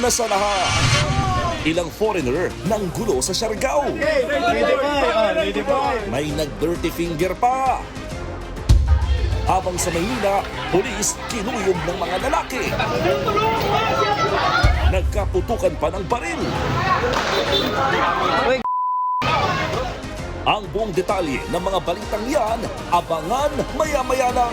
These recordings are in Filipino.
una sa lahat, ilang foreigner nang gulo sa Siargao. May nag-dirty finger pa. Habang sa Maynila, pulis kinuyog ng mga lalaki. Nagkaputukan pa ng baril. Ang buong detalye ng mga balitang yan, abangan maya-maya lang.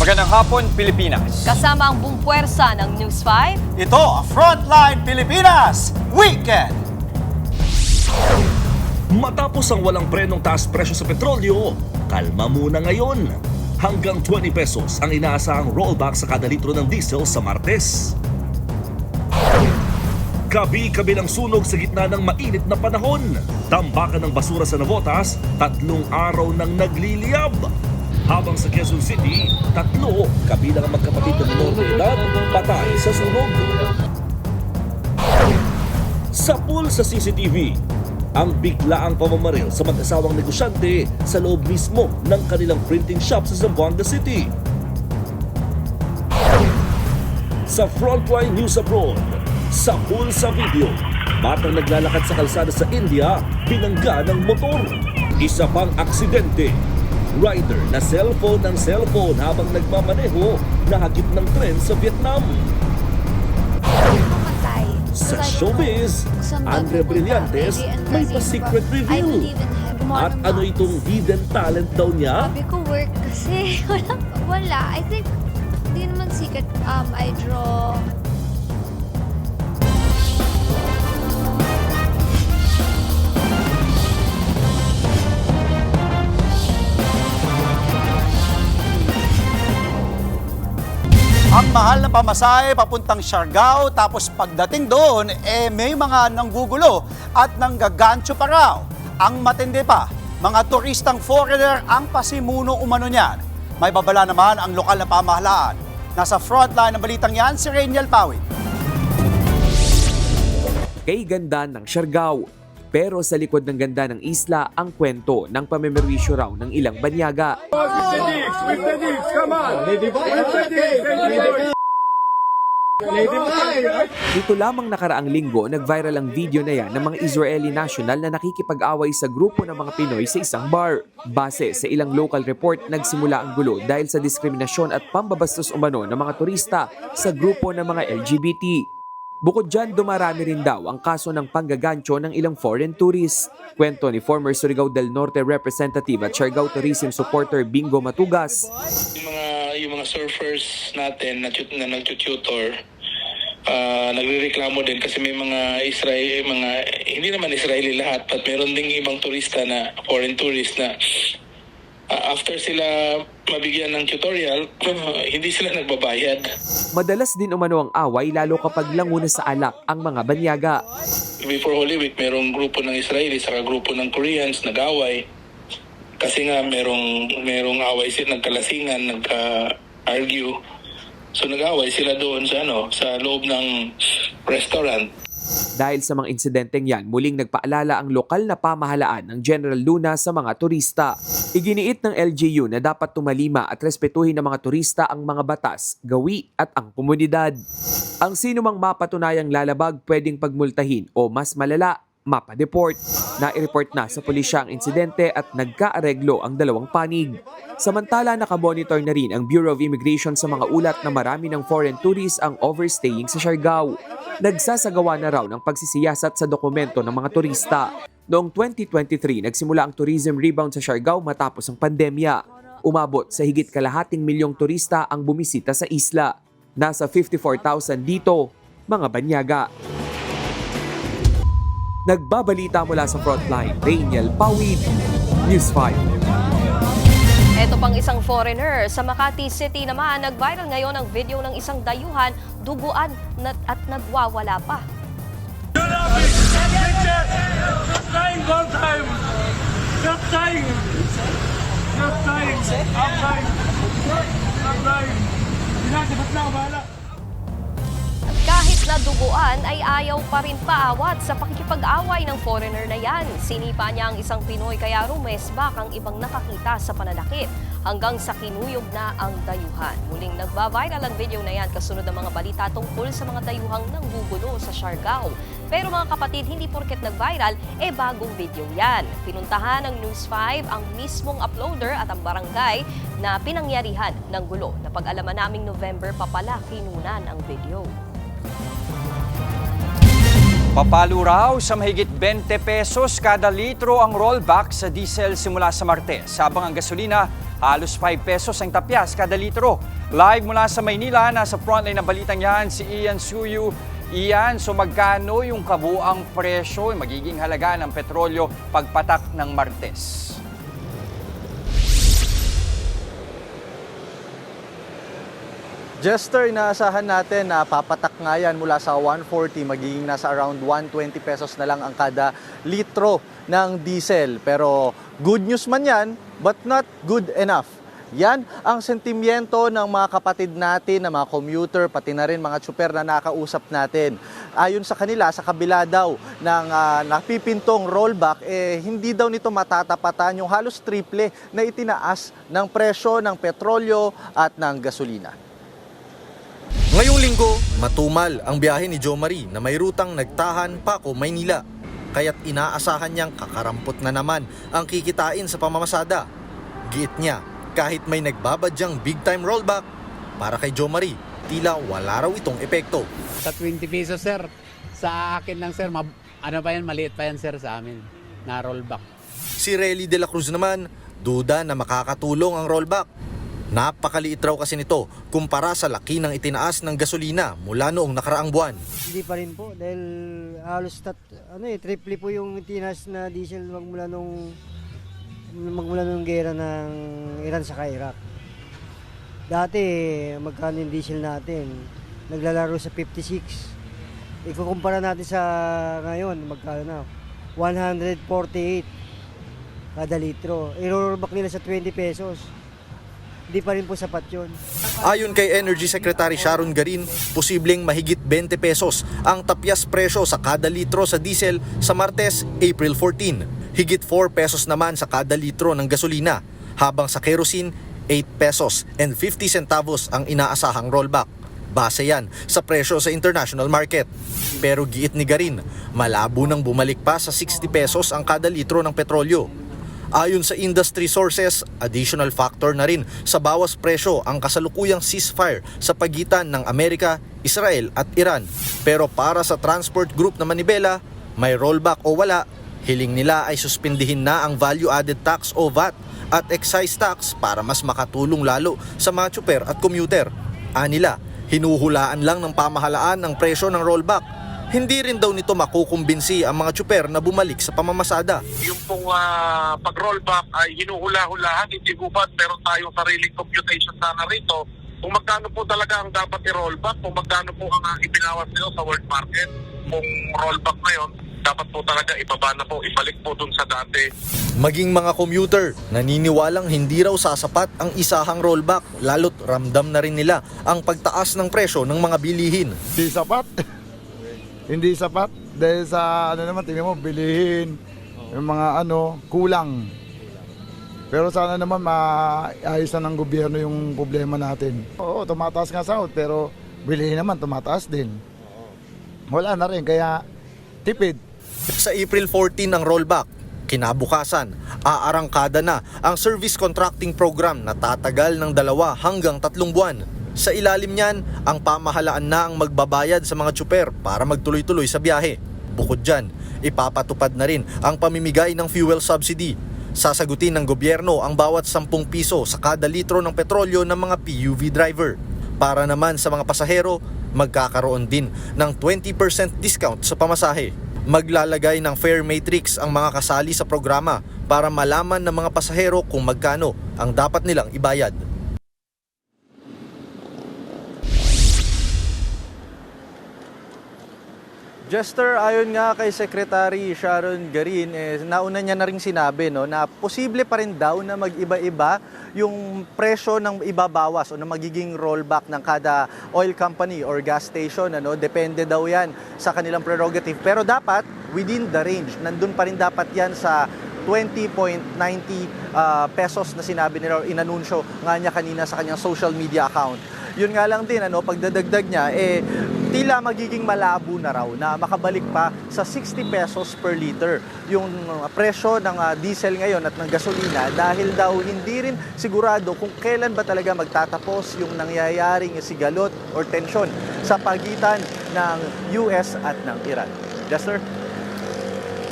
Magandang hapon, Pilipinas. Kasama ang buong puwersa ng News 5. Ito ang Frontline Pilipinas Weekend. Matapos ang walang prenong taas presyo sa petrolyo, kalma muna ngayon. Hanggang 20 pesos ang inaasahang rollback sa kada litro ng diesel sa Martes. Kabi-kabilang sunog sa gitna ng mainit na panahon. Tambakan ng basura sa Navotas, 3 araw nang nagliliyab. Habang sa Quezon City, 3 kabilang ang magkapatid na minor de edad patay sa sunog. Sa pool sa CCTV, ang biglaang pamamaril sa mag-asawang negosyante sa loob mismo ng kanilang printing shop sa Zamboanga City. Sa Frontline News Abroad, sa pool sa video, batang naglalakad sa kalsada sa India, binangga ng motor. Isa pang aksidente. Rider na cellphone ng cellphone habang nagmamaneho na hagip ng tren sa Vietnam. Sa showbiz, Andre Brillantes may pa-secret reveal. At ano itong hidden talent daw niya? Sabi ko work kasi wala. I think hindi naman secret. I draw. Ang mahal ng pamasahe papuntang Siargao, tapos pagdating doon, may mga nanggugulo at nanggagancho pa raw. Ang matindi pa, mga turistang foreigner ang pasimuno umano niyan. May babala naman ang lokal na pamahalaan. Nasa frontline ng balitang yan, si Rainiel Pawid. Kay ganda ng Siargao. Pero sa likod ng ganda ng isla ang kwento ng pamimerwisyo raw ng ilang banyaga. Dito lamang nakaraang linggo, nag-viral ang video na yan ng mga Israeli national na nakikipag-away sa grupo ng mga Pinoy sa isang bar. Base sa ilang local report, nagsimula ang gulo dahil sa diskriminasyon at pambabastos umano ng mga turista sa grupo ng mga LGBT. Bukod dyan, dumarami rin daw ang kaso ng panggagancho ng ilang foreign tourists. Kwento ni former Surigao del Norte representative at Siargao tourism supporter Bingo Matugas. Yung mga surfers natin na nagtututor, nagrereklamo din kasi may mga hindi naman Israeli lahat, but meron ding ibang turista na foreign tourist na after sila mabigyan ng tutorial, hindi sila nagbabayad. Madalas din umano ang away lalo kapag languna sa alak ang mga banyaga. Before Holy Week, merong grupo ng Israeli saka grupo ng Koreans nag-away. Kasi nga merong away sila, nagkalasingan, nagka-argue. So nag-away sila doon sa loob ng restaurant. Dahil sa mga insidenteng yan, muling nagpaalala ang lokal na pamahalaan ng General Luna sa mga turista. Iginiit ng LGU na dapat tumalima at respetuhin ng mga turista ang mga batas, gawi at ang komunidad. Ang sinumang mapatunayang lalabag pwedeng pagmultahin o mas malala, mapadeport. Nai-report na sa pulisya ang insidente at nagkaareglo ang dalawang panig. Samantala, nakamonitor na rin ang Bureau of Immigration sa mga ulat na marami ng foreign tourists ang overstaying sa Siargao. Nagsasagawa na raw ng pagsisiyasat sa dokumento ng mga turista. Noong 2023, nagsimula ang tourism rebound sa Siargao matapos ang pandemya. Umabot sa higit kalahating milyong turista ang bumisita sa isla. Nasa 54,000 dito, mga banyaga. Nagbabalita mula sa Frontline, Rainiel Pawid, News 5. Ito pang isang foreigner. Sa Makati City naman, nag-viral ngayon ang video ng isang dayuhan, duguan at nagwawala pa. Kahit na duguan ay ayaw pa rin paawat sa pakikipag-away ng foreigner na yan. Sinipa niya ang isang Pinoy kaya rumesbak ang ibang nakakita sa pananakit hanggang sa kinuyog na ang dayuhan. Muling nagba-viral ang video na yan kasunod ng mga balita tungkol sa mga dayuhang nanggugulo sa Siargao. Pero mga kapatid, hindi porket nag-viral, bagong video yan. Pinuntahan ng News 5 ang mismong uploader at ang barangay na pinangyarihan ng gulo. Napag-alaman naming November pa pala kinunan ang video. Papalo raw sa mahigit 20 pesos kada litro ang rollback sa diesel simula sa Martes. Habang ang gasolina, halos 5 pesos ang tapyas kada litro. Live mula sa Maynila, nasa frontline ng balitang yan si Ian Suyu. Ian, so magkano yung kabuang presyo, magiging halaga ng petrolyo pagpatak ng Martes? Jester, inaasahan natin na papatak nga yan mula sa 140, magiging nasa around 120 pesos na lang ang kada litro ng diesel. Pero good news man yan, but not good enough. Yan ang sentimiento ng mga kapatid natin, ng mga commuter, pati na rin mga tsuper na nakausap natin. Ayon sa kanila, sa kabila daw ng napipintong rollback, hindi daw nito matatapatan yung halos triple na itinaas ng presyo ng petrolyo at ng gasolina. Ngayong linggo, matumal ang biyahe ni Jo Marie na may rutang Nagtahan, Paco, Maynila. Kaya't inaasahan niyang kakarampot na naman ang kikitain sa pamamasada. Giit niya, kahit may nagbabadyang big-time rollback, para kay Jo Marie, tila wala raw itong epekto. Sa 20 pesos, sir. Sa akin lang, sir, ano pa yan, maliit pa yan, sir, sa amin, na rollback. Si Relly de la Cruz naman, duda na makakatulong ang rollback. Napakaliit raw kasi nito kumpara sa laki ng itinaas ng gasolina mula noong nakaraang buwan. Hindi pa rin po dahil halos triple po yung itinaas na diesel magmula nung gera ng Iran sa Iraq. Dati magkano yung diesel natin? Naglalaro sa 56. Ikukumpara natin sa ngayon, magkano na? 148 kada litro. I-rollback nila sa 20 pesos. Hindi pa rin po sapat yun. Ayon kay Energy Secretary Sharon Garin, posibleng mahigit 20 pesos ang tapyas presyo sa kada litro sa diesel sa Martes, April 14. Higit 4 pesos naman sa kada litro ng gasolina, habang sa kerosene, 8 pesos and 50 centavos ang inaasahang rollback. Base yan sa presyo sa international market. Pero giit ni Garin, malabo nang bumalik pa sa 60 pesos ang kada litro ng petrolyo. Ayon sa industry sources, additional factor na rin sa bawas presyo ang kasalukuyang ceasefire sa pagitan ng Amerika, Israel at Iran. Pero para sa transport group na Manibela, may rollback o wala, hiling nila ay suspindihin na ang value-added tax o VAT at excise tax para mas makatulong lalo sa mga tsuper at commuter. Anila, hinuhulaan lang ng pamahalaan ang presyo ng rollback. Hindi rin daw nito makukumbinsi ang mga tsuper na bumalik sa pamamasada. Yung pong pag-rollback ay hinuhula-hulahan, hindi gubat, pero tayong sariling computation sana rito kung magkano po talaga ang dapat i-rollback, kung magkano po ang ipinawas nito sa world market. Kung rollback na yun, dapat po talaga ibaba na po, ibalik po dun sa dati. Maging mga commuter, naniniwalang hindi raw sasapat ang isahang rollback, lalo't ramdam na rin nila ang pagtaas ng presyo ng mga bilihin. Hindi sapat. Hindi sapat dahil sa tingnan mo, bilihin, yung mga kulang. Pero sana naman maayos na ng gobyerno yung problema natin. Oo, tumataas nga sahod pero bilihin naman tumataas din. Wala na rin, kaya tipid. Sa April 14 ang rollback. Kinabukasan, aarangkada na ang service contracting program na tatagal ng 2 hanggang 3 buwan. Sa ilalim niyan, ang pamahalaan na ang magbabayad sa mga tsuper para magtuloy-tuloy sa biyahe. Bukod dyan, ipapatupad na rin ang pamimigay ng fuel subsidy. Sasagutin ng gobyerno ang bawat 10 piso sa kada litro ng petrolyo ng mga PUV driver. Para naman sa mga pasahero, magkakaroon din ng 20% discount sa pamasahe. Maglalagay ng fare matrix ang mga kasali sa programa para malaman ng mga pasahero kung magkano ang dapat nilang ibayad. Jester, ayon nga kay Secretary Sharon Garin, nauna niya na rin sinabi na posible pa rin daw na mag-iba-iba yung presyo ng ibabawas o na magiging rollback ng kada oil company or gas station. Depende daw yan sa kanilang prerogative. Pero dapat within the range. Nandun pa rin dapat yan sa 20.90 pesos na sinabi nila, inanunsyo nga niya kanina sa kanyang social media account. Yun nga lang din, pagdadagdag niya, tila magiging malabo na raw na makabalik pa sa 60 pesos per liter yung presyo ng diesel ngayon at ng gasolina dahil daw hindi rin sigurado kung kailan ba talaga magtatapos yung nangyayaring sigalot or tensyon sa pagitan ng US at ng Iran. Jester?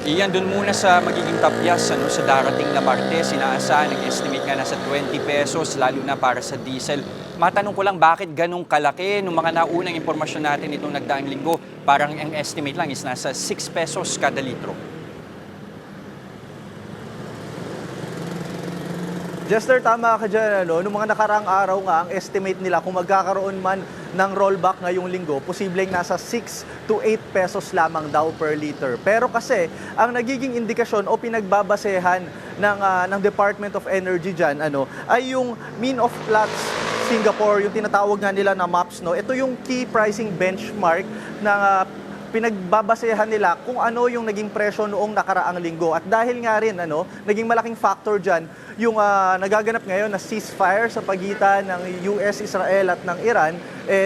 Iyan, dun muna sa magiging tapyas sa darating na Martes. Inaasahan, nag-estimate nga nasa 20 pesos, lalo na para sa diesel. Matanong ko lang, bakit ganong kalaki? Nung mga naunang impormasyon natin itong nagdaang linggo, parang ang estimate lang is nasa 6 pesos kada litro. Jester, tama ka dyan. Noong mga nakaraang araw nga, ang estimate nila kung magkakaroon man ng rollback ngayong linggo, posibleng nasa 6 to 8 pesos lamang daw per liter. Pero kasi, ang nagiging indikasyon o pinagbabasehan ng Department of Energy dyan, ay yung mean of Platts Singapore, yung tinatawag nga nila na MAPS. Ito yung key pricing benchmark na pinagbabasehan nila kung ano yung naging presyo noong nakaraang linggo. At dahil nga rin, naging malaking factor dyan, yung nagaganap ngayon na ceasefire sa pagitan ng US, Israel at ng Iran,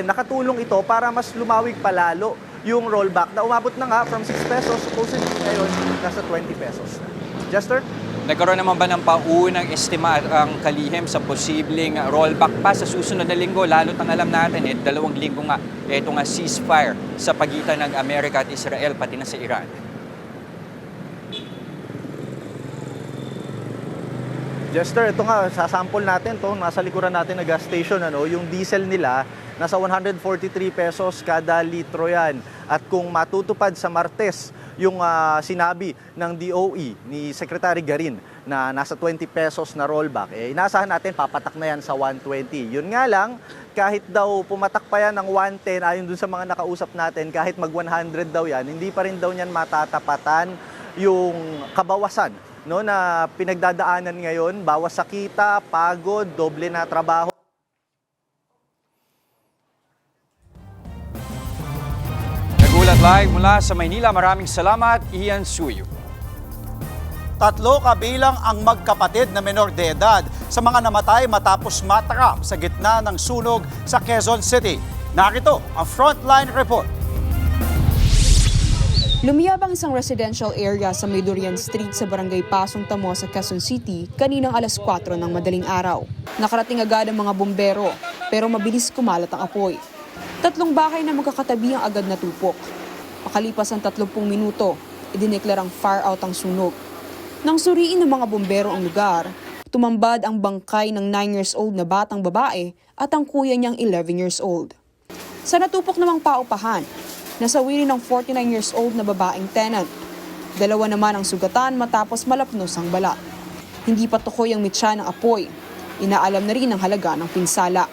nakatulong ito para mas lumawig palalo yung rollback na umabot na nga from 6 pesos, supposedly ngayon nasa 20 pesos. Jester? Nagkaroon naman ba ng paunang estima ang kalihim sa posibleng rollback pa sa susunod na linggo? Lalo't ang alam natin, 2 linggo nga, ito nga ceasefire sa pagitan ng Amerika at Israel, pati na sa Iran. Jester, ito nga, sasample natin to, nasa likuran natin na gas station, yung diesel nila, nasa 143 pesos kada litro yan. At kung matutupad sa Martes, yung sinabi ng DOE ni Secretary Garin na nasa 20 pesos na rollback, inaasahan natin papatak na yan sa 120. Yun nga lang, kahit daw pumatak pa yan ng 110, ayon dun sa mga nakausap natin, kahit mag 100 daw yan, hindi pa rin daw yan matatapatan yung kabawasan na pinagdadaanan ngayon, bawas sa kita, pagod, doble na trabaho. Nagulat live mula sa Maynila, maraming salamat, Ian Suyo. 3 kabilang ang magkapatid na menor de edad sa mga namatay matapos matrap sa gitna ng sunog sa Quezon City. Narito ang Frontline Report. Lumiyab ang isang residential area sa Maydurian Street sa Barangay Pasong Tamo sa Quezon City kaninang alas 4 ng madaling araw. Nakarating agad ang mga bumbero pero mabilis kumalat ang apoy. 3 bahay na magkakatabi ang agad natupok. Makalipas ang 30 minuto, idineklarang fire out ang sunog. Nang suriin ng mga bumbero ang lugar, tumambad ang bangkay ng 9 years old na batang babae at ang kuya niyang 11 years old. Sa natupok namang paupahan, nasawi rin ng 49 years old na babaeng tenant. 2 naman ang sugatan matapos malapnos ang balat. Hindi pa tukoy ang mitya ng apoy. Inaalam na rin ang halaga ng pinsala.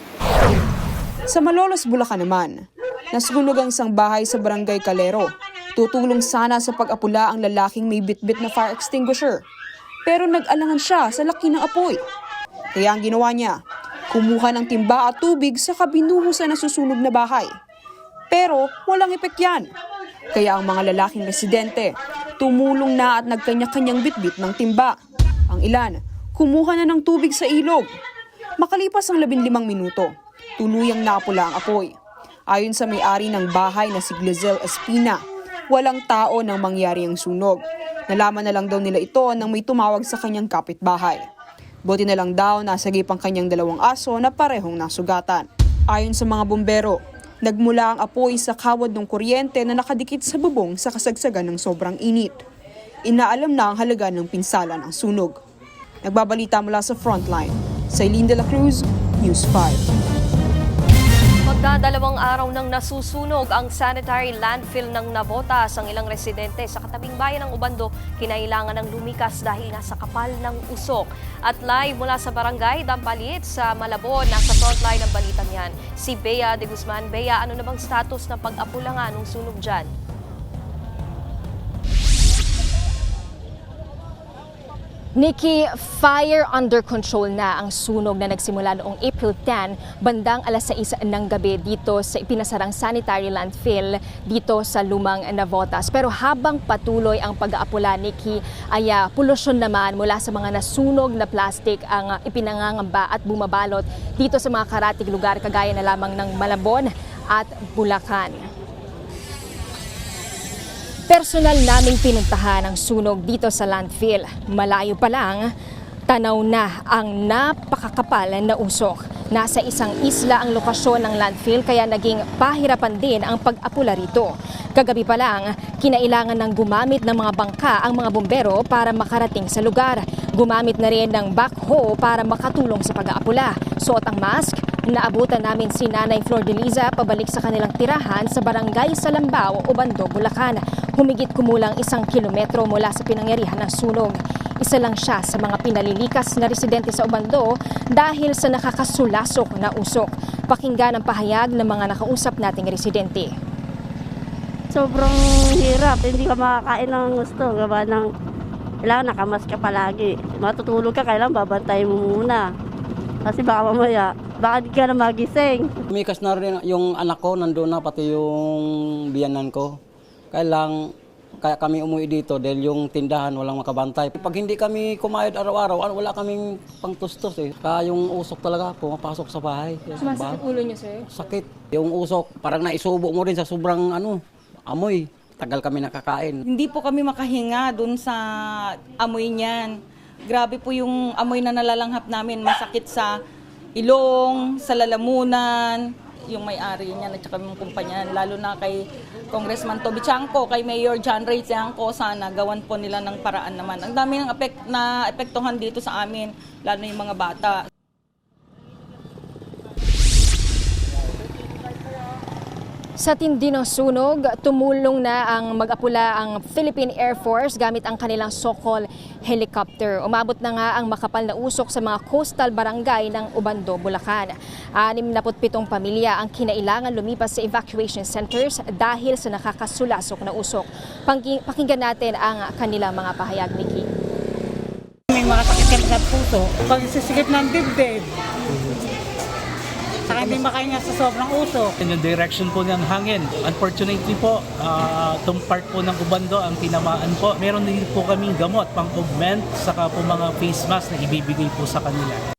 Sa Malolos, Bulacan naman, nasunog ang isang bahay sa Barangay Calero. Tutulong sana sa pag-apula ang lalaking may bitbit na fire extinguisher. Pero nag-alangan siya sa laki ng apoy. Kaya ang ginawa niya, kumuha ng timba at tubig sa kabinuho sa nasusunog na bahay. Pero walang epek yan. Kaya ang mga lalaking residente, tumulong na at nagkanya-kanyang bitbit ng timba. Ang ilan, kumuha na ng tubig sa ilog. Makalipas ang 15 minuto, tuluyang napula ang apoy. Ayon sa may-ari ng bahay na si Glizelle Espina, walang tao nang mangyari ang sunog. Nalaman na lang daw nila ito nang may tumawag sa kanyang kapitbahay. Buti na lang daw nasagip ang kanyang 2 aso na parehong nasugatan. Ayon sa mga bumbero, nagmula ang apoy sa kawad ng kuryente na nakadikit sa bubong sa kasagsagan ng sobrang init. Inaalam na ang halaga ng pinsala ng sunog. Nagbabalita mula sa Frontline, Sailin de la Cruz, News 5. Magdadalawang araw nang nasusunog ang sanitary landfill ng Navotas. Ang ilang residente sa katabing bayan ng Ubando kinailangan ng lumikas dahil nasa kapal ng usok. At live mula sa barangay Dampalit sa Malabon, nasa frontline ng balitang yan, si Bea de Guzman. Bea, ano na bang status ng pag-apula nga nung sunog dyan? Nikki, fire under control na ang sunog na nagsimula noong April 10, bandang alas 6 ng gabi dito sa ipinasarang sanitary landfill dito sa Lumang Navotas. Pero habang patuloy ang pag-aapula, Nikki, ay polusyon naman mula sa mga nasunog na plastic ang ipinangangamba at bumabalot dito sa mga karatig lugar kagaya na lamang ng Malabon at Bulacan. Personal naming pinuntahan ang sunog dito sa landfill. Malayo pa lang, tanaw na ang napakakapal na usok. Nasa isang isla ang lokasyon ng landfill kaya naging pahirapan din ang pag-apula rito. Kagabi pa lang, kinailangan ng gumamit ng mga bangka ang mga bumbero para makarating sa lugar. Gumamit na rin ng backhoe para makatulong sa pag-aapula. Suot ang mask, naabutan namin si Nanay Flor de Liza pabalik sa kanilang tirahan sa barangay Salambao, Obando, Bulacan. Humigit kumulang 1 kilometro mula sa pinangyarihan ng sunog. Isa lang siya sa mga pinalilikas na residente sa Obando dahil sa nakakasulasok na usok. Pakinggan ang pahayag ng mga nakausap nating residente. Sobrang hirap, hindi ka makakain ng gusto. Gawa ng kailangan nakamas ka palagi. Matutulog ka, kailangan babantay mo muna. Kasi baka mamaya, baka di ka na magising. Umikas na rin yung anak ko, nandun na pati yung biyanan ko. Kaya kami umuwi dito dahil yung tindahan walang makabantay. Pag hindi kami kumayod araw-araw, wala kaming pangtustos eh. Kaya yung usok talaga pumapasok sa bahay. Sumasakit ulo niyo, sir? Sakit. Yung usok, parang naisubo mo rin sa sobrang amoy. Tagal kami nakakain. Hindi po kami makahinga dun sa amoy niyan. Grabe po yung amoy na nalalanghap namin. Masakit sa ilong, sa lalamunan, yung may-ari niya at saka yung kumpanya, lalo na kay Congressman Toby Chanco, kay Mayor John Ray Chanco, sana gawan po nila ng paraan naman. Ang dami ng epektuhan dito sa amin, lalo na yung mga bata. Sa tindi ng sunog, tumulong na ang mag-apula ang Philippine Air Force gamit ang kanilang Sokol helicopter. Umabot na nga ang makapal na usok sa mga coastal barangay ng Obando, Bulacan. 67 pamilya ang kinailangan lumipas sa evacuation centers dahil sa nakakasulasok na usok. Pakinggan natin ang kanilang mga pahayag, Nikki. May mga sakit kami sa puso, pagsisikip ng dibdib. Saka hindi makahinga sa sobrang usok. Yung direction po ng hangin. Unfortunately po, itong part po ng Ubando ang tinamaan po. Meron din po kaming gamot, pang-augment, saka po mga face mask na ibibigay po sa kanila.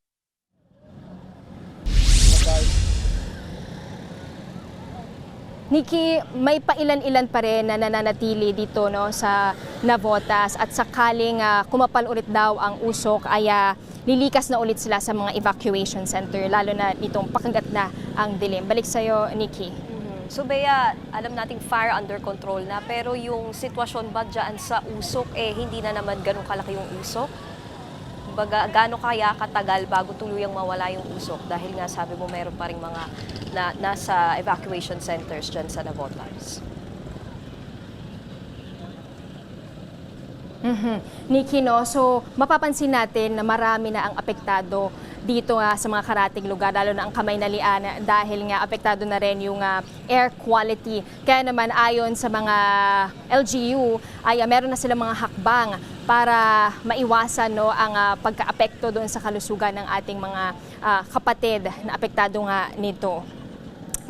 Nikki, may pailan-ilan pa rin na nananatili dito sa Navotas at sakaling kumapal ulit daw ang usok ay lilikas na ulit sila sa mga evacuation center, lalo na nitong pakagat na ang dilim. Balik sa'yo, Nikki. So Bea, alam nating fire under control na, pero yung sitwasyon ba dyan sa usok, hindi na naman ganun kalaki yung usok? Baga, gaano kaya katagal bago tuluyang mawala yung usok? Dahil nga sabi mo meron pa rin mga nasa evacuation centers dyan sa Navotas. Nikki, so mapapansin natin na marami na ang apektado dito sa mga karatig lugar, lalo na ang Kamaynalian dahil nga apektado na rin yung air quality. Kaya naman ayon sa mga LGU ay meron na silang mga hakbang para maiwasan ang pagkaapekto doon sa kalusugan ng ating mga kapatid na apektado nga nito.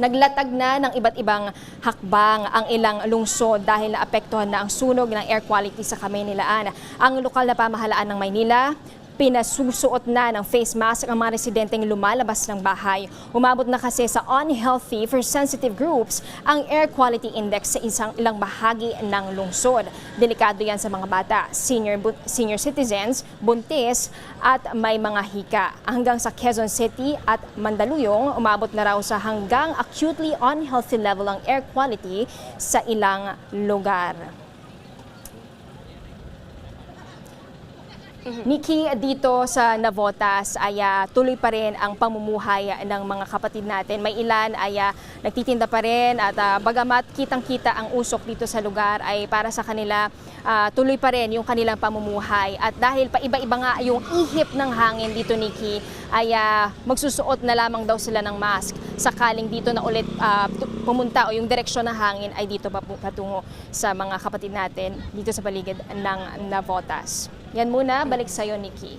Naglatag na ng iba't ibang hakbang ang ilang lungsod dahil naapektuhan na ang sunog ng air quality sa Kamaynilaan. Ang lokal na pamahalaan ng Maynila, pinasusuot na ng face mask ang mga residenteng lumalabas ng bahay. Umabot na kasi sa unhealthy for sensitive groups ang air quality index sa ilang bahagi ng lungsod. Delikado yan sa mga bata, senior citizens, buntis at may mga hika. Hanggang sa Quezon City at Mandaluyong, umabot na raw sa hanggang acutely unhealthy level ang air quality sa ilang lugar. Nikki, dito sa Navotas ay tuloy pa rin ang pamumuhay ng mga kapatid natin. May ilan ay nagtitinda pa rin at bagamat kitang-kita ang usok dito sa lugar ay para sa kanila tuloy pa rin yung kanilang pamumuhay. At dahil pa iba-iba nga yung ihip ng hangin dito, Nikki, ay magsusuot na lamang daw sila ng mask. Sakaling dito na ulit pumunta o yung direksyon ng hangin ay dito patungo sa mga kapatid natin dito sa paligid ng Navotas. Yan muna, balik sa'yo, Nikki.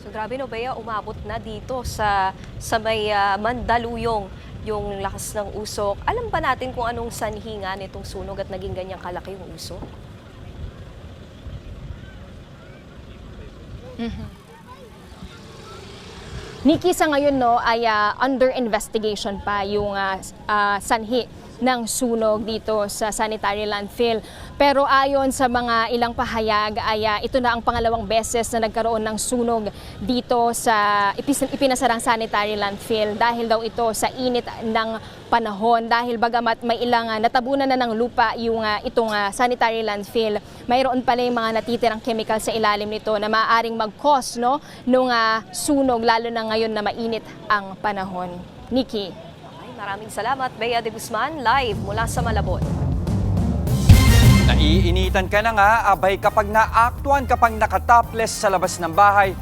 So grabe no, Bea, umabot na dito sa may Mandaluyong yung lakas ng usok. Alam ba natin kung anong sanhi nga nitong sunog at naging ganyang kalaki yung usok? Nikki, sa ngayon no, ay under investigation pa yung sanhi ng sunog dito sa sanitary landfill. Pero ayon sa mga ilang pahayag ay ito na ang pangalawang beses na nagkaroon ng sunog dito sa ipinasarang sanitary landfill dahil daw ito sa init ng panahon. Dahil bagamat may ilang natabunan na ng lupa yung itong sanitary landfill, mayroon pala yung mga natitirang chemical sa ilalim nito na maaaring mag-cause nung sunog, lalo na ngayon na mainit ang panahon. Nikki. Maraming salamat, Bea de Guzman, live mula sa Malabon. Naiinitan ka na nga, abay kapag naaktuan ka pang nakatopless sa labas ng bahay,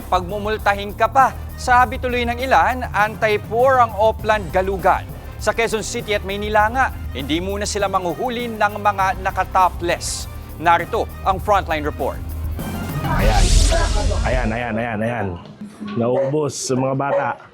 pagmumultahin ka pa. Sabi tuloy ng ilan, anti-poor ang Opland Galugan. Sa Quezon City at Maynila nga, hindi muna sila manghuhuli ng mga nakatopless. Narito ang Frontline Report. Ayan. Naubos sa mga bata.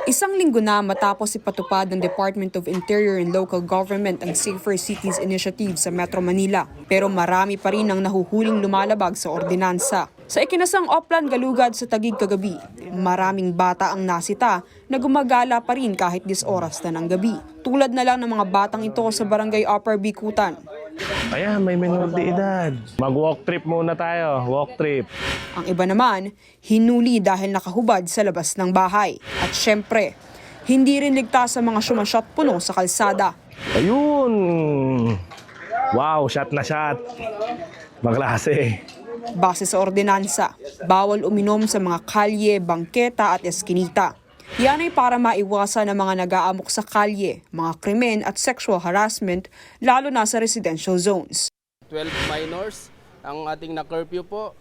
Isang linggo na matapos ipatupad ng Department of Interior and Local Government ang Safer Cities Initiative sa Metro Manila. Pero marami pa rin ang nahuhuling lumalabag sa ordinansa. Sa ikinasang Opland Galugad sa Taguig kagabi, maraming bata ang nasita na gumagala pa rin kahit 10 oras na ng gabi. Tulad na lang ng mga batang ito sa Barangay Upper Bikutan. Ayan, may minor de edad. Mag-walk trip muna tayo, walk trip. Ang iba naman, hinuli dahil nakahubad sa labas ng bahay. At syempre, hindi rin ligtas sa mga sumasyat puno sa kalsada. Ayun! Wow, shot na shot. Maklase. Base sa ordinansa, bawal uminom sa mga kalye, bangketa at eskinita. Yan ay para maiwasan ang mga nag-aamok sa kalye, mga krimen at sexual harassment, lalo na sa residential zones. 12 minors ang ating na-curfew po,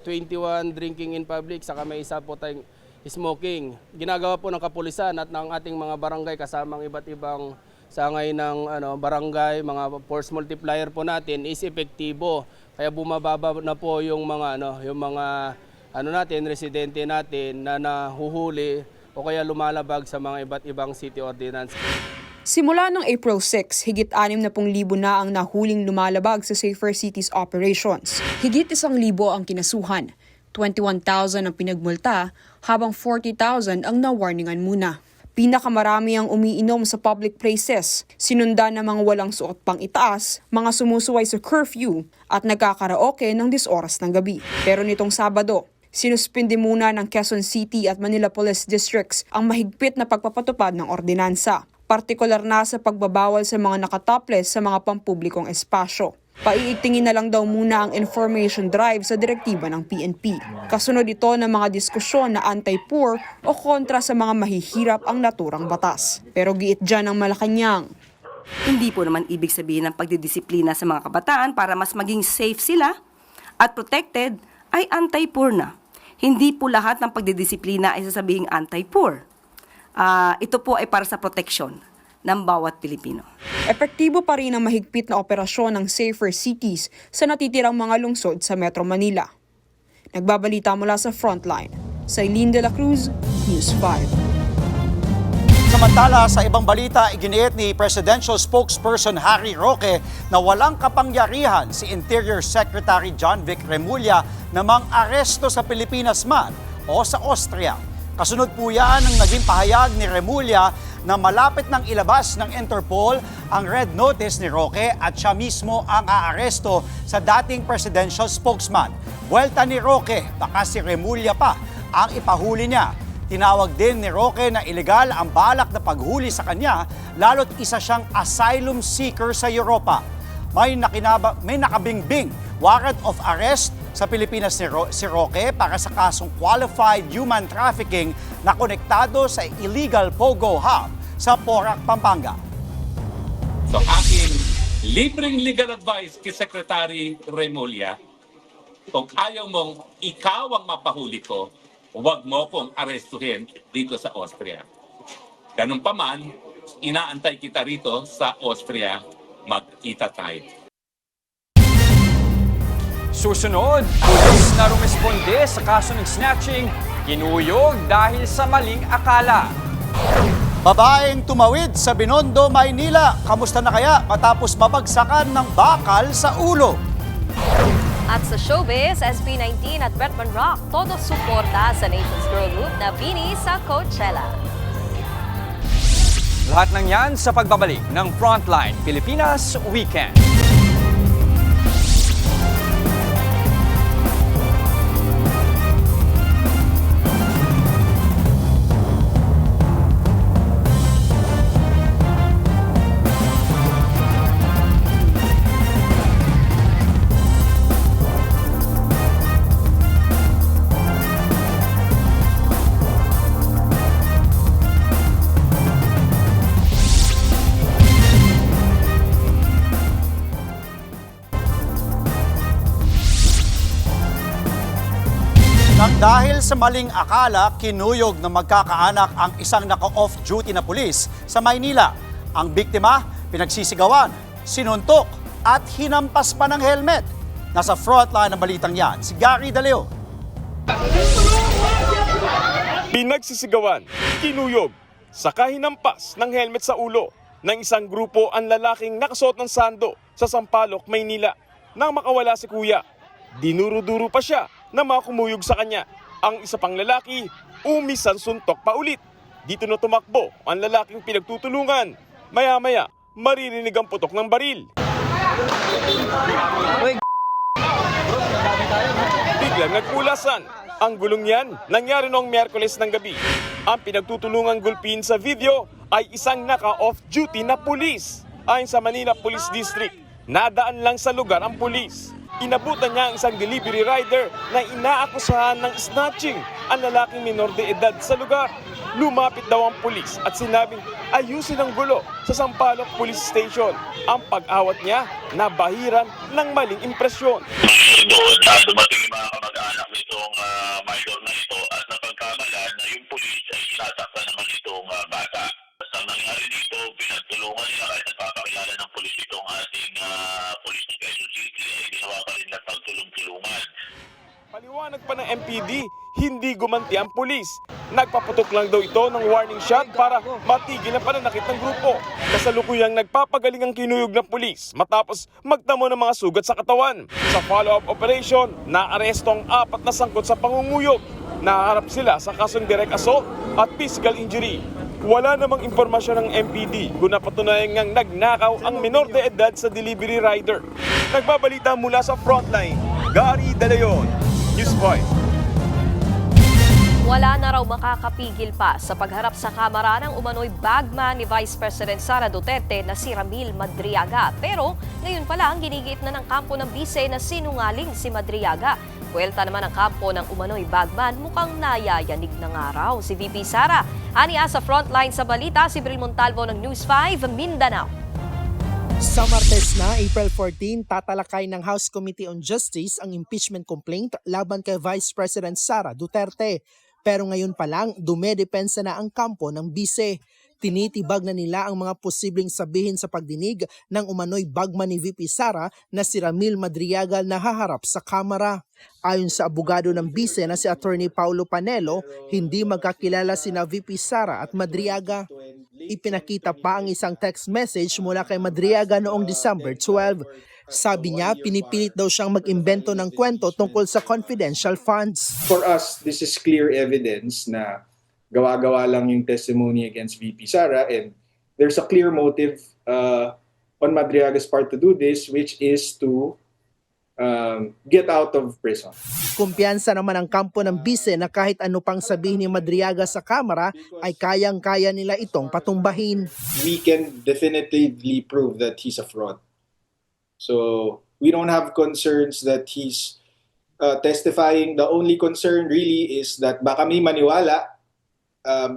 21 drinking in public, saka may isa po tayong smoking. Ginagawa po ng kapulisan at ng ating mga barangay kasamang iba't ibang sangay ng barangay, mga force multiplier po natin is epektibo. Kaya bumababa na po yung mga residente natin na nahuhuli o kaya lumalabag sa mga iba't ibang city ordinance. Simula noong April 6, higit 60,000 na ang nahuling lumalabag sa Safer Cities operations. Higit 1,000 ang kinasuhan, 21,000 ang pinagmulta, habang 40,000 ang nawarningan muna. Pinakamarami ang umiinom sa public places, sinundan ng mga walang suot pang itaas, mga sumusuway sa curfew at nagkakaraoke ng 10 oras ng gabi. Pero nitong Sabado, sinuspindi muna ng Quezon City at Manila Police Districts ang mahigpit na pagpapatupad ng ordinansa, partikular na sa pagbabawal sa mga nakatopless sa mga pampublikong espasyo. Paiigtingin na lang daw muna ang information drive sa direktiba ng PNP. Kasunod ito ng mga diskusyon na anti-poor o kontra sa mga mahihirap ang naturang batas. Pero giit dyan ang Malacanang. Hindi po naman ibig sabihin ng pagdidisiplina sa mga kabataan para mas maging safe sila at protected ay anti-poor na. Hindi po lahat ng pagdidisiplina ay sasabihing anti-poor. Ito po ay para sa proteksyon ng bawat Pilipino. Epektibo pa rin ang mahigpit na operasyon ng Safer Cities sa natitirang mga lungsod sa Metro Manila. Nagbabalita mula sa Frontline, Sailin de la Cruz, News 5. Samantala, sa ibang balita, iginiit ni Presidential Spokesperson Harry Roque na walang kapangyarihan si Interior Secretary John Vic Remulla na mang-aresto sa Pilipinas man o sa Austria. Kasunod po yan ang naging pahayag ni Remulla na malapit nang ilabas ng Interpol ang red notice ni Roque at siya mismo ang aaresto sa dating presidential spokesman. Buwelta ni Roque, baka si Remulla pa ang ipahuli niya. Tinawag din ni Roque na ilegal ang balak na paghuli sa kanya, lalo't isa siyang asylum seeker sa Europa. May nakabingbing warrant of arrest sa Pilipinas si Roque para sa kasong qualified human trafficking na konektado sa illegal Pogo Hub sa Porac, Pampanga. So aking libreng legal advice kay Secretary Remulla, kung ayaw mong ikaw ang mapahuli ko, huwag mo kong arestuhin dito sa Austria. Ganun pa man, inaantay kita rito sa Austria, magkita tayo. Susunod, pulis na rumesponde sa kaso ng snatching, kinuyog dahil sa maling akala. Babaeng tumawid sa Binondo, Maynila. Kamusta na kaya matapos mabagsakan ng bakal sa ulo? At sa showbiz, SB19 at Bretman Rock, todo suporta sa Nation's Girl Group na Bini sa Coachella. Lahat ng yan sa pagbabalik ng Frontline Pilipinas Weekend. Nang dahil sa maling akala, kinuyog na magkakaanak ang isang naka-off-duty na pulis sa Maynila. Ang biktima, pinagsisigawan, sinuntok at hinampas pa ng helmet. Nasa frontline ng balitang yan, si Gary Daleo. Pinagsisigawan, kinuyog, saka hinampas ng helmet sa ulo ng isang grupo ang lalaking nakasuot ng sando sa Sampaloc, Maynila. Nang makawala si kuya, dinuro-duro pa siya na makumuyog sa kanya. Ang isa pang lalaki, umisan suntok pa ulit. Dito na tumakbo ang lalaking pinagtutulungan. Maya-maya, maririnig ang putok ng baril. Biglang nagpulasan. Ang gulong yan, nangyari noong Miyerkules ng gabi. Ang pinagtutulungan gulpin sa video ay isang naka-off-duty na pulis. Ayon sa Manila Police District, nadaan lang sa lugar ang pulis. Inabutan niya ang isang delivery rider na inaakusahan ng snatching ang lalaking minor de edad sa lugar. Lumapit daw ang pulis at sinabing ayusin ang gulo sa Sampaloc Police Station. Ang pag-awat niya, nabahiran ng maling impresyon. Doon, dumating yung mga kamag-anak nitong minor na ito at napagkamalan na yung pulis ay sinasaktan naman itong bata. Basta nangyari dito, pinagtulungan nila kahit nagpapakilala ng pulis itong ating pulis ng Quezon City ay ginawa pa rin na pagtulong-tulungan. Paliwanag pa ng MPD, hindi gumanti ang pulis. Nagpaputok lang daw ito ng warning shot para matigil ang pananakit ng grupo. Kasalukuyang nagpapagaling ang kinuyog ng pulis matapos magtamo ng mga sugat sa katawan. Sa follow-up operation, naaresto ang 4 na sangkot sa pangunguyog. Naharap sila sa kasong direct assault at physical injury. Wala namang impormasyon ng MPD kung napatunayan ngang nagnakaw ang minor de edad sa delivery rider. Nagbabalita mula sa Frontline, Gary Dalayon, News 5. Wala na raw makakapigil pa sa pagharap sa kamera ng umano'y bagman ni Vice President Sara Duterte na si Ramil Madriaga. Pero ngayon pa lang ginigit na ng kampo ng bise na sinungaling si Madriaga. Puwelta naman ang kampo ng umano'y bagman, mukhang nayayanig na nga raw si VP Sara. Aniya sa frontline sa balita, si Bril Montalvo ng News 5, Mindanao. Sa Martes na, April 14, tatalakay ng House Committee on Justice ang impeachment complaint laban kay Vice President Sara Duterte. Pero ngayon pa lang, dumedepensa na ang kampo ng bise. Tinitibag na nila ang mga posibleng sabihin sa pagdinig ng umano'y bagman ni VP Sara na si Ramil Madriaga na haharap sa kamera. Ayon sa abogado ng bise na si Attorney Paulo Panelo, hindi magkakilala sina VP Sara at Madriaga. Ipinakita pa ang isang text message mula kay Madriaga noong December 12. Sabi niya, pinipilit daw siyang mag-imbento ng kwento tungkol sa confidential funds. For us, this is clear evidence na gawa-gawa lang yung testimony against VP Sara, and there's a clear motive on Madriaga's part to do this, which is to get out of prison. Kumpiyansa naman ang kampo ng bise na kahit ano pang sabihin ni Madriaga sa kamera ay kayang-kaya nila itong patumbahin. We can definitively prove that he's a fraud. So we don't have concerns that he's testifying. The only concern really is that baka may maniwala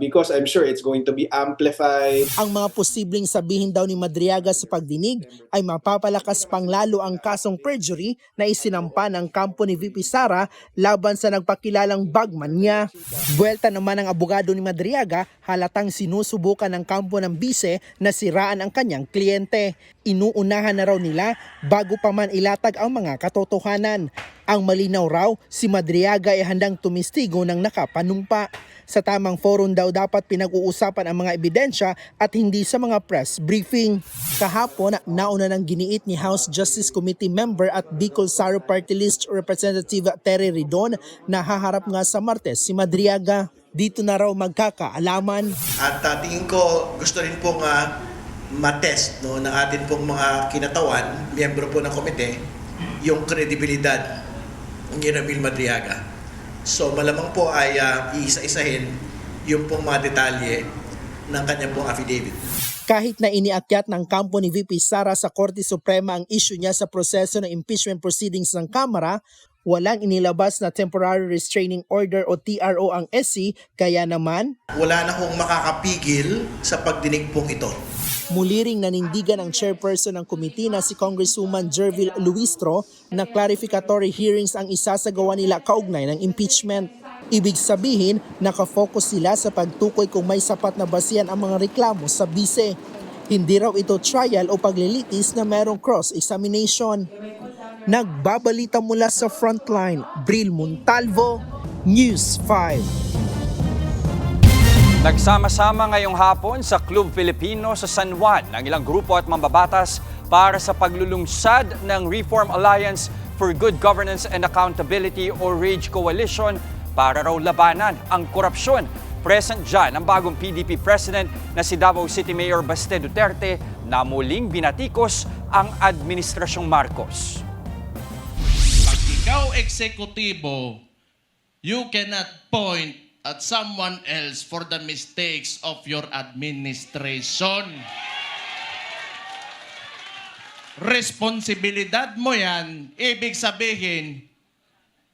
because I'm sure it's going to be amplified. Ang mga posibleng sabihin daw ni Madriaga sa pagdinig ay mapapalakas pang lalo ang kasong perjury na isinampa ng kampo ni VP Sara laban sa nagpakilalang bagman niya. Buwelta naman ang abogado ni Madriaga, halatang sinusubukan ng kampo ng bise na siraan ang kanyang kliyente. Inuunahan na raw nila bago pa man ilatag ang mga katotohanan. Ang malinaw raw, si Madriaga ay handang tumistigo ng nakapanumpa. Sa tamang forum daw dapat pinag-uusapan ang mga ebidensya at hindi sa mga press briefing. Kahapon, nauna ng giniit ni House Justice Committee member at Bicol Saro Party List Representative Terry Ridon na haharap nga sa Martes si Madriaga. Dito na raw magkakaalaman. At tingin ko gusto rin pong matest ng atin pong mga kinatawan, miyembro po ng komite, yung kredibilidad ni Ramil Madriaga. So malamang po ay iisa-isahin yung pong mga detalye ng kanyang pong affidavit. Kahit na iniakyat ng kampo ni VP Sara sa Korte Suprema ang issue niya sa proseso ng impeachment proceedings ng Kamara, walang inilabas na Temporary Restraining Order o TRO ang SC, kaya naman wala na hong makakapigil sa pagdinig pong ito. Muli ring nanindigan ang chairperson ng committee na si Congresswoman Jervil Luistro na clarificatory hearings ang isasagawa nila kaugnay ng impeachment. Ibig sabihin, nakafocus sila sa pagtukoy kung may sapat na basihan ang mga reklamo sa bise. Hindi raw ito trial o paglilitis na merong cross-examination. Nagbabalita mula sa Frontline, Bril Montalvo, News 5. Nagsama-sama ngayong hapon sa Club Filipino sa San Juan ang ilang grupo at mambabatas para sa paglulungsad ng Reform Alliance for Good Governance and Accountability o RAGE Coalition para raw labanan ang korupsyon. Present dyan ang bagong PDP President na si Davao City Mayor Baste Duterte na muling binatikos ang Administrasyong Marcos. Pag ikaw eksekutibo, you cannot point at someone else for the mistakes of your administration. Responsibilidad mo yan, ibig sabihin,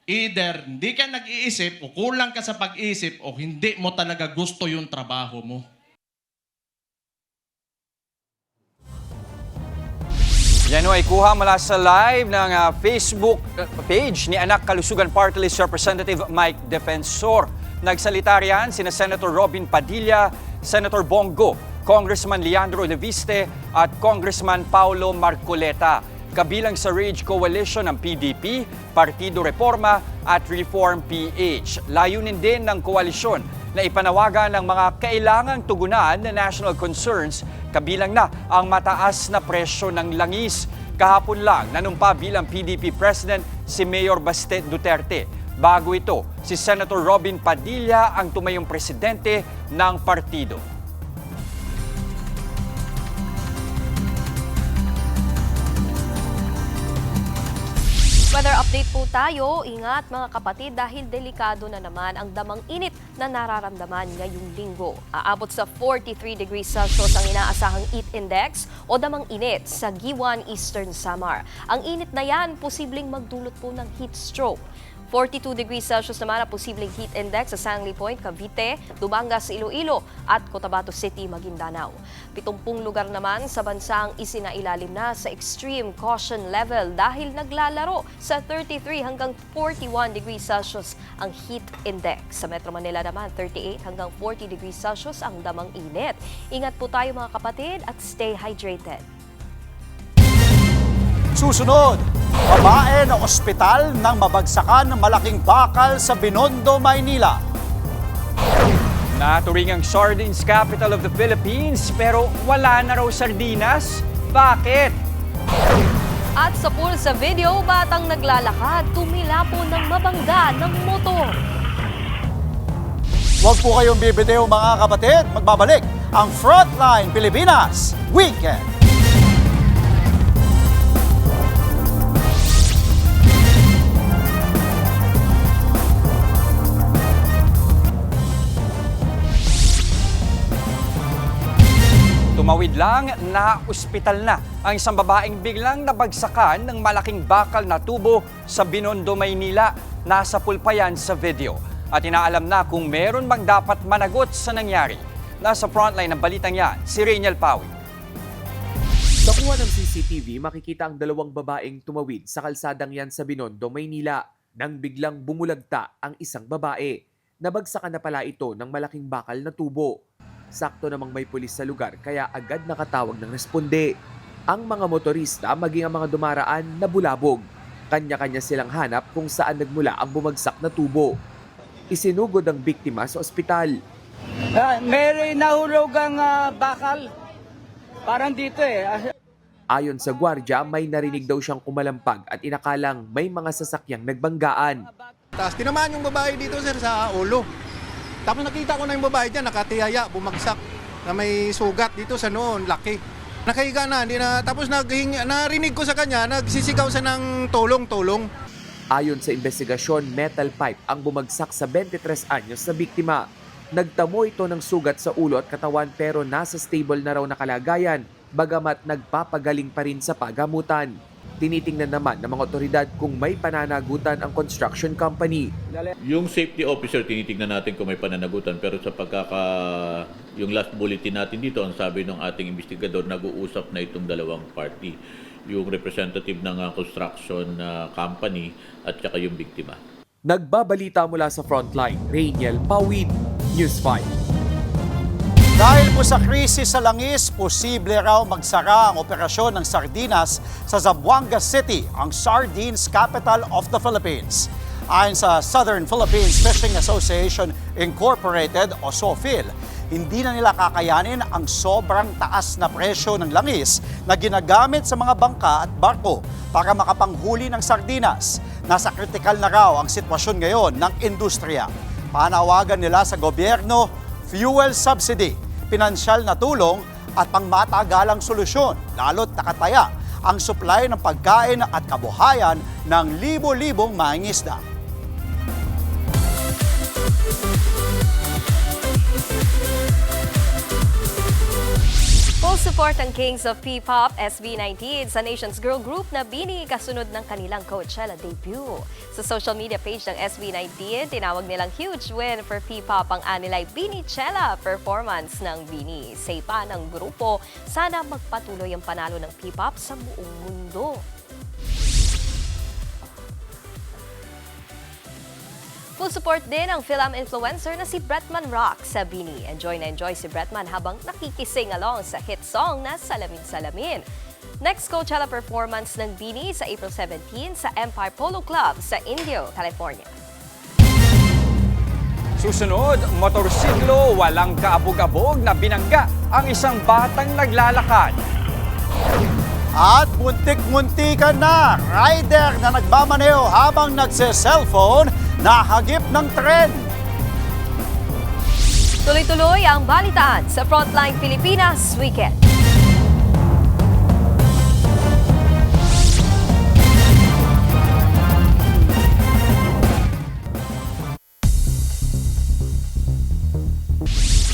either hindi ka nag-iisip o kulang ka sa pag-iisip o hindi mo talaga gusto yung trabaho mo. Yan ay kuha mula sa live ng Facebook page ni Anak Kalusugan Party List Representative Mike Defensor. Nagsalita riyan sina Senator Robin Padilla, Senator Bongo, Congressman Leandro Leviste at Congressman Paulo Marcoleta. Kabilang sa RAGE Coalition ng PDP, Partido Reforma at Reform PH. Layunin din ng koalisyon na ipanawagan ng mga kailangang tugunan na national concerns, kabilang na ang mataas na presyo ng langis. Kahapon lang nanumpa bilang PDP President si Mayor Baste Duterte. Bago ito, si Senator Robin Padilla ang tumayong presidente ng partido. Weather update po tayo. Ingat mga kapatid dahil delikado na naman ang damang init na nararamdaman ngayong linggo. Aabot sa 43 degrees Celsius ang inaasahang heat index o damang init sa Giwan, Eastern Samar. Ang init na yan posibleng magdulot po ng heat stroke. 42 degrees Celsius naman ang posibleng heat index sa Sangley Point, Cavite, Dumangas, Iloilo at Cotabato City, Maguindanao. 70 lugar naman sa bansa ang isinailalim na sa extreme caution level dahil naglalaro sa 33 hanggang 41 degrees Celsius ang heat index. Sa Metro Manila naman, 38 hanggang 40 degrees Celsius ang damang init. Ingat po tayo mga kapatid at stay hydrated. Susunod, babae na ospital nang mabagsakan ng malaking bakal sa Binondo, Maynila. Naturing ang sardines capital of the Philippines pero wala na raw sardinas. Bakit? At sa pool sa video, batang naglalakad, tumila po ng mabangga ng motor. Huwag po kayong bibitiw mga kapatid. Magbabalik ang Frontline Pilipinas Weekend. Tumawid lang, na-ospital na ang isang babaeng biglang nabagsakan ng malaking bakal na tubo sa Binondo, Maynila. Nasa pool pa yan sa video. at inaalam na kung meron bang dapat managot sa nangyari. Nasa frontline ng balitang yan, si Rainiel Pawi. Sa kuha ng CCTV, makikita ang dalawang babaeng tumawid sa kalsadang yan sa Binondo, Maynila nang biglang bumulagta ang isang babae. Nabagsakan na pala ito ng malaking bakal na tubo. Sakto namang may pulis sa lugar kaya agad nakatawag ng responde. Ang mga motorista maging ang mga dumaraan nabulabog. Kanya-kanya silang hanap kung saan nagmula ang bumagsak na tubo. Isinugod ang biktima sa ospital. May nahulog ang bakal. Parang dito eh. Ayon sa gwardya, may narinig daw siyang kumalampag at inakalang may mga sasakyang nagbanggaan. Tapos tinamaan yung babae dito sir sa ulo. Tapos nakita ko na yung babae dyan, nakatiyaya, bumagsak na may sugat dito sa noon, laki. Nakahiga na, tapos narinig ko sa kanya, nagsisigaw siya ng tulong. Ayon sa investigasyon, metal pipe ang bumagsak sa 23 anyos na biktima. Nagtamo ito ng sugat sa ulo at katawan pero nasa stable na raw na kalagayan, bagamat nagpapagaling pa rin sa pagamutan. Tinitingnan naman ng mga otoridad kung may pananagutan ang construction company. Yung safety officer, tinitingnan natin kung may pananagutan, pero sa yung last bulletin natin dito, ang sabi ng ating investigador, nag-uusap na itong dalawang party, yung representative ng construction company at saka yung biktima. Nagbabalita mula sa frontline, Rainiel Pawid, News 5. Dahil po sa krisis sa langis, posible raw magsara ang operasyon ng sardinas sa Zamboanga City, ang sardines capital of the Philippines. Ayon sa Southern Philippines Fishing Association Incorporated o SOFIL, hindi na nila kakayanin ang sobrang taas na presyo ng langis na ginagamit sa mga bangka at barko para makapanghuli ng sardinas. Nasa kritikal na raw ang sitwasyon ngayon ng industriya. Panawagan nila sa gobyerno, fuel subsidy, pinansyal na tulong at pangmatagalang solusyon, lalo't nakataya ang supply ng pagkain at kabuhayan ng libo-libong mangingisda. Full support ang Kings of P-Pop SB19 sa Nation's Girl Group na BINI kasunod ng kanilang Coachella debut. Sa social media page ng SB19, tinawag nilang huge win for P-Pop ang anilay BINI-Chella performance ng BINI. Say pa ng grupo, sana magpatuloy ang panalo ng P-Pop sa buong mundo. Full support din ang film influencer na si Bretman Rock sa BINI. Enjoy na enjoy si Bretman habang nakikising along sa hit song na Salamin Salamin. Next Coachella performance ng BINI sa April 17 sa Empire Polo Club sa Indio, California. Susunod, motorsiklo walang kaabog-abog na binangga ang isang batang naglalakad. At muntik-muntikan na, rider na nagmamaneho habang nagse-cellphone nahagip ng tren. Tuloy-tuloy ang balitaan sa Frontline Pilipinas Weekend.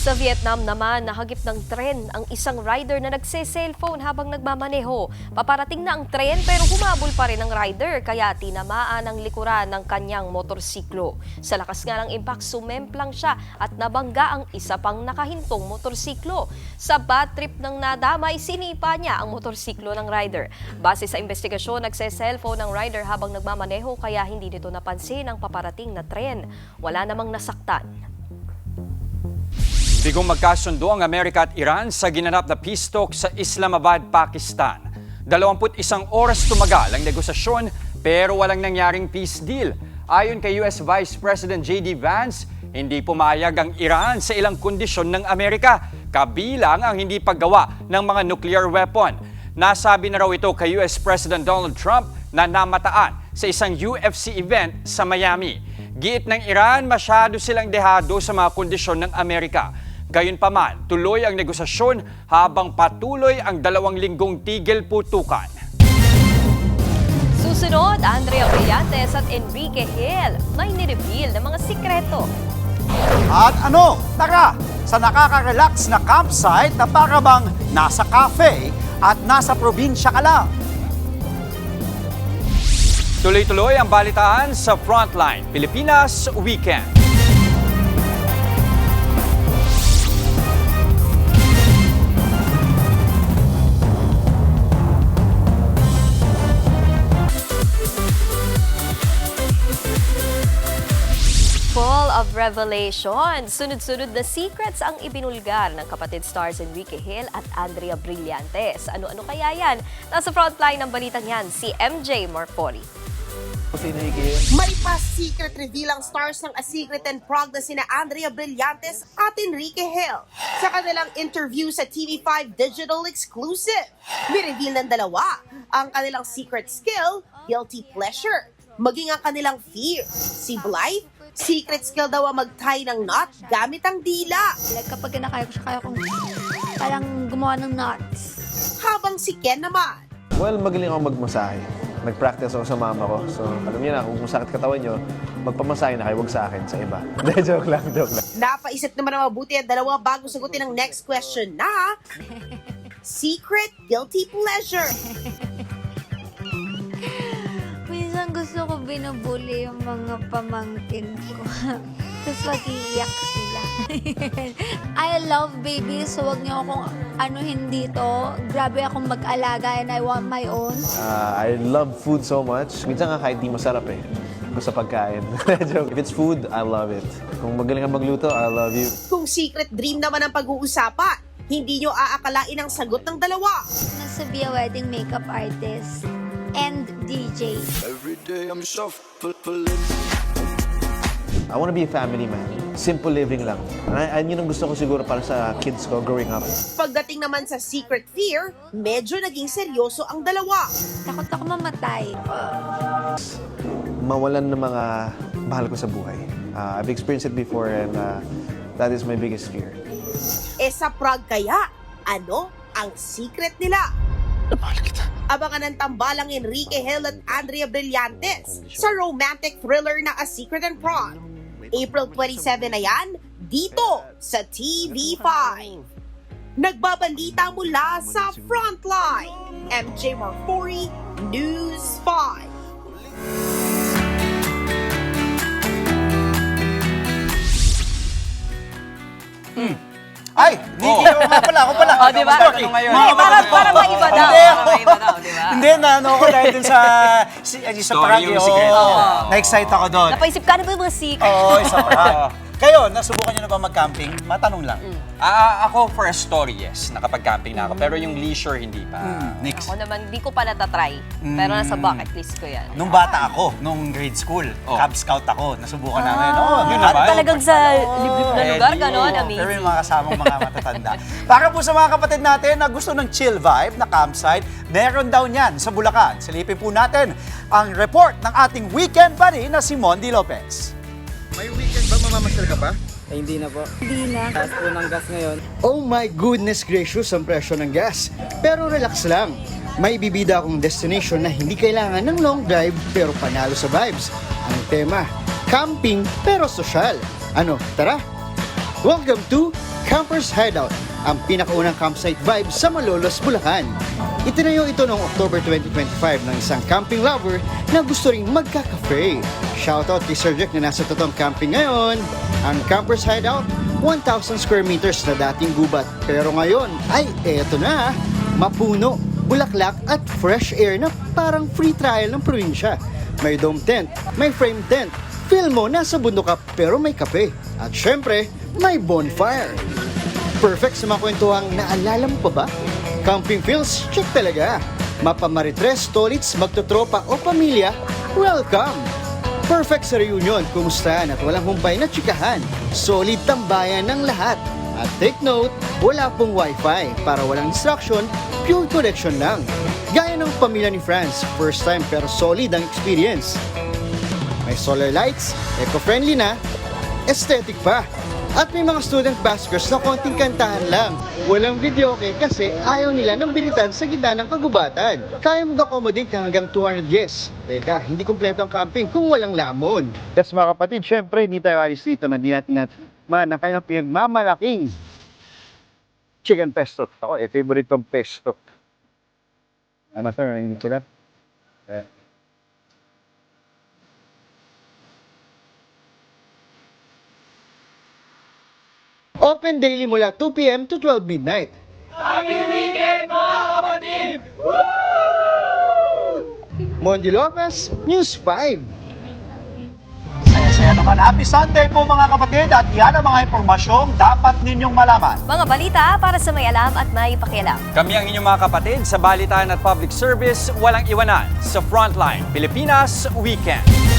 Sa Vietnam naman, nahagip ng tren ang isang rider na nagse-cellphone habang nagmamaneho. Paparating na ang tren pero humabol pa rin ang rider kaya tinamaan ang likuran ng kanyang motorsiklo. Sa lakas nga ng impact, sumemplang siya at nabangga ang isa pang nakahintong motorsiklo. Sa bad trip ng nadamay, sinipa niya ang motorsiklo ng rider. Base sa investigasyon, nagse-cellphone ang rider habang nagmamaneho kaya hindi nito napansin ang paparating na tren. Wala namang nasaktan. Bigong magkasundo ang Amerika at Iran sa ginanap na peace talk sa Islamabad, Pakistan. 21 oras tumagal ang negosasyon pero walang nangyaring peace deal. Ayon kay US Vice President J.D. Vance, hindi pumayag ang Iran sa ilang kondisyon ng Amerika, kabilang ang hindi paggawa ng mga nuclear weapon. Nasabi na raw ito kay US President Donald Trump na namataan sa isang UFC event sa Miami. Giit ng Iran, masyado silang dehado sa mga kondisyon ng Amerika. Gayunpaman, tuloy ang negosasyon habang patuloy ang 2 linggong tigil putukan. Susunod, Andrea Brillantes at Enrique Hill may nireveal ng mga sikreto. At ano? Tara! Sa nakaka-relax na campsite na para bang nasa cafe at nasa probinsya ka lang. Tuloy-tuloy ang balitaan sa Frontline Pilipinas Weekend. Revelation. Sunod-sunod na secrets ang ibinulgar ng kapatid stars Enrique Hill at Andrea Brillantes. Ano-ano kaya yan? Nasa frontline ng balitang yan, si MJ Marfori. May pa-secret reveal ang stars ng A Secret and Prog na sina Andrea Brillantes at Enrique Hill sa kanilang interview sa TV5 Digital Exclusive. Ni-reveal ng dalawa ang kanilang secret skill, guilty pleasure, maging ang kanilang fear. Si Blythe, secret skill daw ang mag-tie ng knot gamit ang dila. Kapag kinakaya ko siya, kaya kong parang gumawa ng knots. Habang si Ken naman, well, magaling ako magmasahe. Nag-practice ako sa mama ko. So, alam niyo na, kung masakit katawan niyo, magpamasahe na kayo, wag sa akin, sa iba. Hindi, joke lang. napaisip naman na mabuti ang dalawa bago sagutin ang next question na secret guilty pleasure. Minsan gusto ko binubuli yung mga pamangkin ko. Tapos mag-iiyak sila. I love babies, so wag niyo akong anuhin dito. Grabe akong mag-alaga and I want my own. I love food so much. Minsan nga kahit di masarap eh. Gusto pagkain. If it's food, I love it. Kung magaling ka magluto, I love you. Kung secret dream naman ang pag-uusapan, hindi nyo aakalain ang sagot ng dalawa. Nasa be a wedding makeup artist and DJ. Every day I'm shuffling. I want to be a family man. Simple living lang. And yun ang gusto ko siguro para sa kids ko growing up. Pagdating naman sa secret fear, medyo naging seryoso ang dalawa. Takot ako mamatay. Mawalan ng mga mahal ko sa buhay. I've experienced it before and that is my biggest fear. Sa Prague kaya, ano ang secret nila? Abangan ng tambalang Enrique Hill at Andrea Brillantes sa romantic thriller na A Secret and Prague. April 27 na yan, dito sa TV5. Nagbabalita mula sa Frontline, MJ Marfori, News 5. Ay, Nikki, ako pala. Oh, di ba? Sorry. Ano ngayon? Parang maiba daw. Hindi, ano ko dahil dun sa Prague. yung secret. Na-excite ako doon. Napaisip ka na ba yung mga secret? Oo, sa Prague. Kayo, nasubukan nyo na ba mag-camping? Matanong lang. Ako for a story, yes. Nakapag-camping na ako. Pero yung leisure, hindi pa. Nix. Ako naman, di ko pa natatry. Pero nasa bucket list ko yan. Nung bata ako, nung grade school, Cub Scout ako, nasubukan namin. yun naman. Talagang sa liblib na lugar, gano'n, Pero amazing. yung mga kasamang mga matatanda. Para po sa mga kapatid natin na gusto ng chill vibe na campsite, meron daw niyan sa Bulacan. Silipin po natin ang report ng ating weekend buddy na si Mondi Lopez. May weekend ba mamamasyal ka pa? Ay, hindi na po. Hindi na. Taas po ng gas ngayon. Oh my goodness gracious ang presyo ng gas. Pero relax lang. May bibida akong destination na hindi kailangan ng long drive pero panalo sa vibes. Ang tema, camping pero sosyal. Ano, tara? Welcome to Campers Hideout, ang pinakaunang campsite vibe sa Malolos, Bulacan. Itinayo ito noong October 2025 ng isang camping lover na gusto ring magka-cafe. Shoutout kay Sir Jack na nasa totoong camping ngayon. Ang Campers Hideout, 1,000 square meters na dating gubat. Pero ngayon, ay eto na, mapuno, bulaklak at fresh air na parang free trial ng probinsya. May dome tent, may frame tent, feel mo nasa bundok ka pero may kape. At syempre, may bonfire. Perfect sa mga kwentuhang naalala mo pa ba? Camping feels check talaga. Mapamaritres, tolits, magtotropa o pamilya, welcome! Perfect sa reunion, kumustahan at walang humpay na tsikahan. Solid tambayan ng lahat. At take note, wala pong wifi para walang distraction, pure connection lang. Gaya ng pamilya ni Franz, first time pero solid ang experience. May solar lights, eco-friendly na, aesthetic pa. At may mga student baskers na konting kantahan lang. Walang videoke kasi ayaw nila ng bilitan sa gitna ng kagubatan. Kaya mag-accommodate hanggang 200 guests. Teka, hindi kumpleto ang camping kung walang lamon. Yes mga kapatid, syempre hindi tayo alis dito na di natin ang kanyang pinagmamalaking chicken pesto. Ako, favorite kong pesto. Ano sir, hindi ko lang. Open daily mula 2 p.m. to 12 midnight. Happy weekend, mga kapatid! Mondi Lopez, News 5. Kaya naman, happy Sunday po mga kapatid at yan ang mga impormasyong dapat ninyong malaman. Mga balita para sa may alam at may pakialam. Kami ang inyong mga kapatid sa balitaan at public service, walang iwanan sa Frontline Pilipinas Weekend.